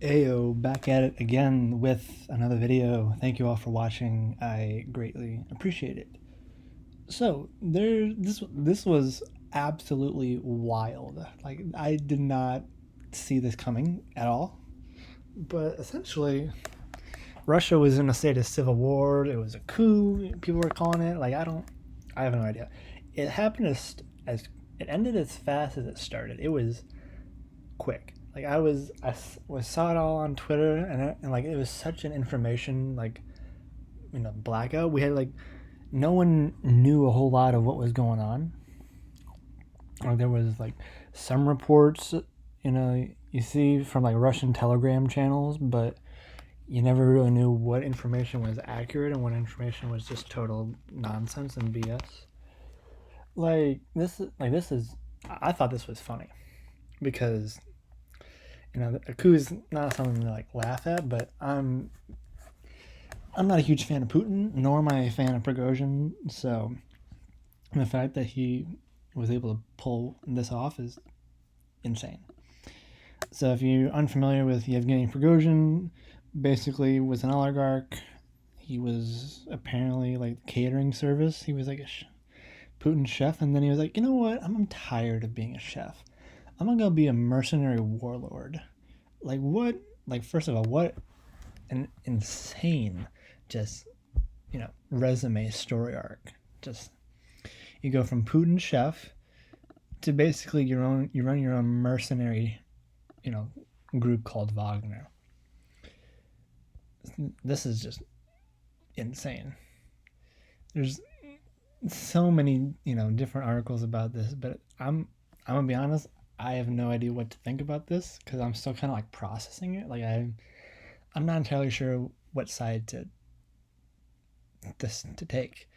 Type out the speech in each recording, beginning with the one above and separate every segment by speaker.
Speaker 1: Ayo, back at it again with another video. Thank you all for watching. I greatly appreciate it. So this was absolutely wild. Like I did not see this coming at all. But essentially, Russia was in a state of civil war. It was a coup. People were calling it. I have no idea. It happened as it ended as fast as it started. It was quick. Like I saw it all on Twitter, and like it was such an information blackout. We had like no one knew a whole lot of what was going on. Like there was like some reports, you see from like Russian Telegram channels, but you never really knew what information was accurate and what information was just total nonsense and BS. This is I thought this was funny because a coup is not something to like laugh at, but I'm not a huge fan of Putin, nor am I a fan of Prigozhin. So the fact that he was able to pull this off is insane. So if you're unfamiliar with Yevgeny Prigozhin, basically was an oligarch. He was apparently like catering service. He was like a Putin chef, and then he was like, you know what? I'm tired of being a chef. I'm gonna go be a mercenary warlord. Like what? Like first of all, what an insane just resume story arc. Just you go from Putin chef to basically you run your own mercenary you know group called Wagner. This is just insane. There's so many different articles about this, but I'm gonna be honest, I have no idea what to think about this because I'm still kind of like processing it. I'm not entirely sure what side to take.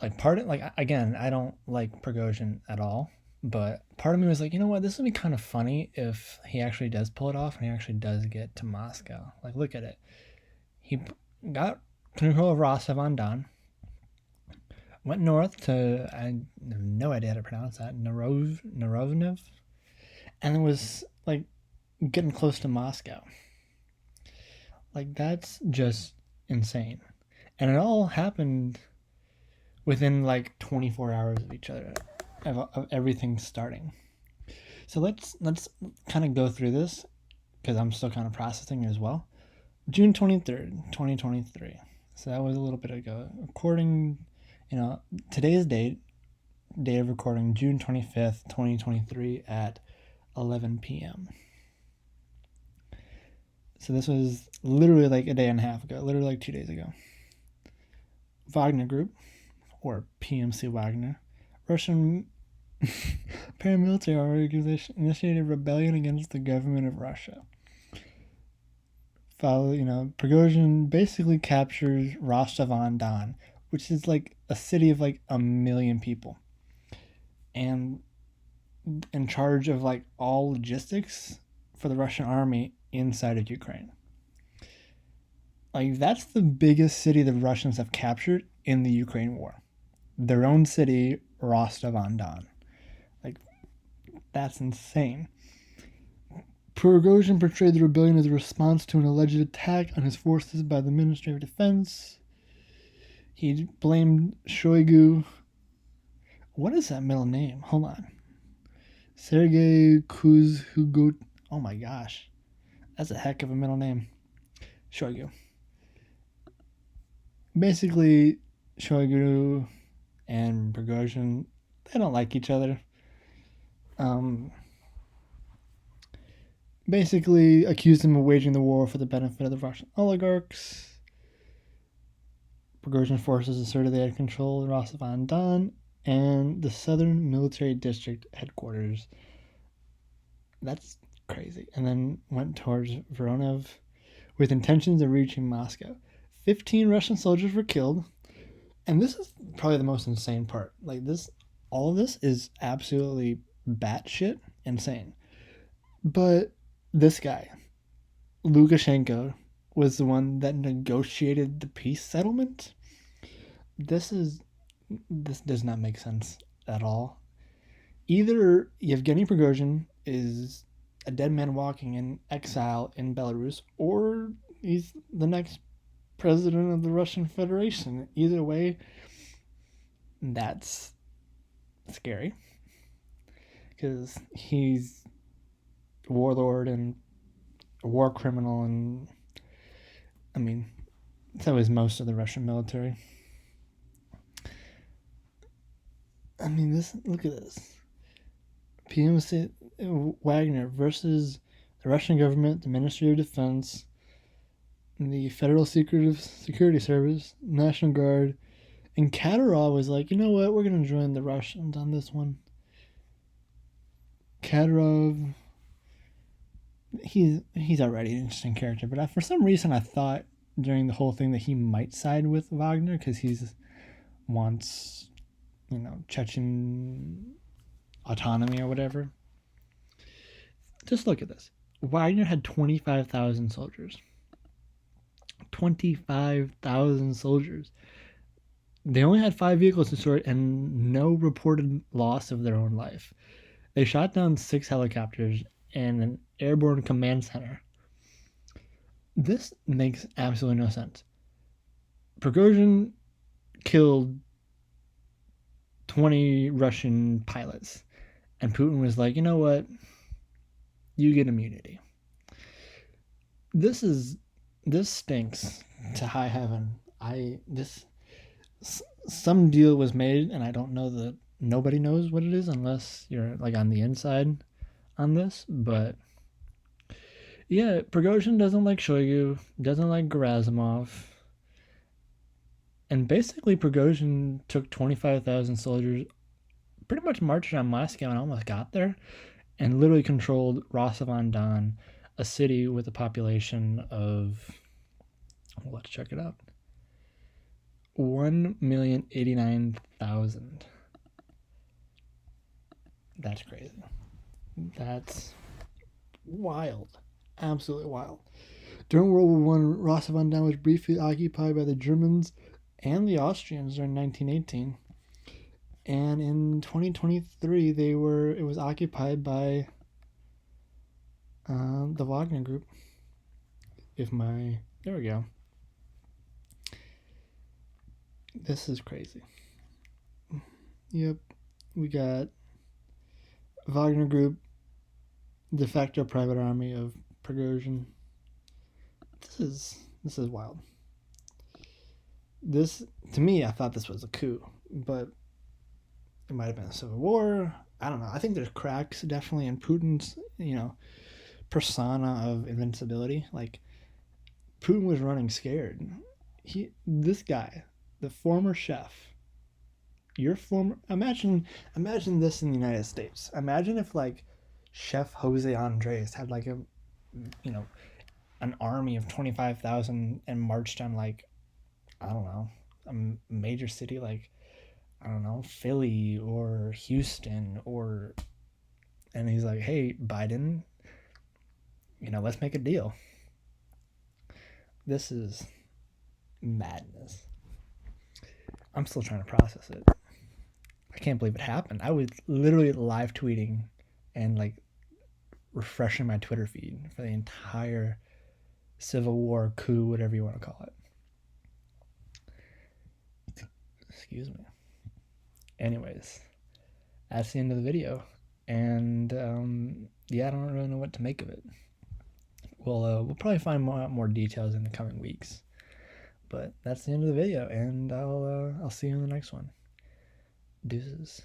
Speaker 1: Like part of like again, I don't like Prigozhin at all, but part of me was like, you know what, this would be kind of funny if he actually does pull it off and he actually does get to Moscow. Like, look at it. He got control of Rostov on Don, went north to I have no idea how to pronounce that Narovnev, and it was like getting close to Moscow. Like that's just insane, and it all happened within like 24 hours of each other of everything starting. So let's kind of go through this because I'm still kind of processing it as well. June 23rd, 2023. So that was a little bit ago. According, today's date of recording, June 25th, 2023 at 11 p.m. So this was literally like a day and a half ago, literally like 2 days ago. Wagner Group, or PMC Wagner, Russian paramilitary organization, initiated rebellion against the government of Russia. Prigozhin basically captures Rostov on Don, which is like a city of like a million people, and in charge of like all logistics for the Russian army inside of Ukraine. Like that's the biggest city the Russians have captured in the Ukraine war. Their own city, Rostov on Don. Like that's insane. Prigozhin portrayed the rebellion as a response to an alleged attack on his forces by the Ministry of Defense. He blamed Shoigu. What is that middle name? Hold on. Sergei Kuzhugot. Oh my gosh. That's a heck of a middle name. Shoigu. Basically, Shoigu and Prigozhin, they don't like each other. Basically accused him of waging the war for the benefit of the Russian oligarchs. Prigozhin forces asserted they had control of Rostov on Don and the Southern Military District headquarters. That's crazy. And then went towards Voronezh with intentions of reaching Moscow. 15 Russian soldiers were killed. And this is probably the most insane part. Like this, all of this is absolutely batshit insane. But this guy, Lukashenko, was the one that negotiated the peace settlement. This does not make sense at all. Either Yevgeny Prigozhin is a dead man walking in exile in Belarus, or he's the next president of the Russian Federation. Either way, that's scary because he's a warlord and a war criminal, and I mean, so is most of the Russian military. I mean, this. Look at this. PMC Wagner versus the Russian government, the Ministry of Defense, the Federal Security Service, National Guard, and Kadyrov was like, you know what, we're gonna join the Russians on this one. Kadyrov, he's already an interesting character, but for some reason I thought during the whole thing that he might side with Wagner because he wants, Chechen autonomy or whatever. Just look at this. Wagner had 25,000 soldiers. 25,000 soldiers. They only had 5 vehicles to sort and no reported loss of their own life. They shot down 6 helicopters and an airborne command center. This makes absolutely no sense. Prigozhin killed 20 Russian pilots, and Putin was like, you know what? You get immunity. This stinks to high heaven. Some deal was made, and I don't know that nobody knows what it is unless you're like on the inside on this. But yeah, Prigozhin doesn't like Shoigu, doesn't like Gerasimov, and basically Prigozhin took 25,000 soldiers, pretty much marched on Moscow and almost got there, and literally controlled Rostov-on-Don, a city with a population of, well, let's check it out, 1,089,000. That's crazy. That's wild. Absolutely wild. During World War I, Rostov-on-Don was briefly occupied by the Germans and the Austrians during 1918. And in 2023, it was occupied by the Wagner Group. There we go. This is crazy. Yep, we got Wagner Group, de facto private army of Prigozhin. This is wild. This, to me, I thought this was a coup, but it might have been a civil war. I don't know. I think there's cracks definitely in Putin's, persona of invincibility. Like, Putin was running scared. This guy, the former chef, imagine this in the United States. Imagine if like Chef Jose Andres had like an army of 25,000 and marched on like, I don't know, a major city like, I don't know, Philly or Houston, and he's like, hey, Biden, let's make a deal. This is madness. I'm still trying to process it. I can't believe it happened. I was literally live tweeting and like refreshing my Twitter feed for the entire civil war, coup, whatever you want to call it. Excuse me. Anyways, that's the end of the video. And I don't really know what to make of it. We'll probably find more details in the coming weeks. But that's the end of the video, and I'll see you in the next one. Deuces.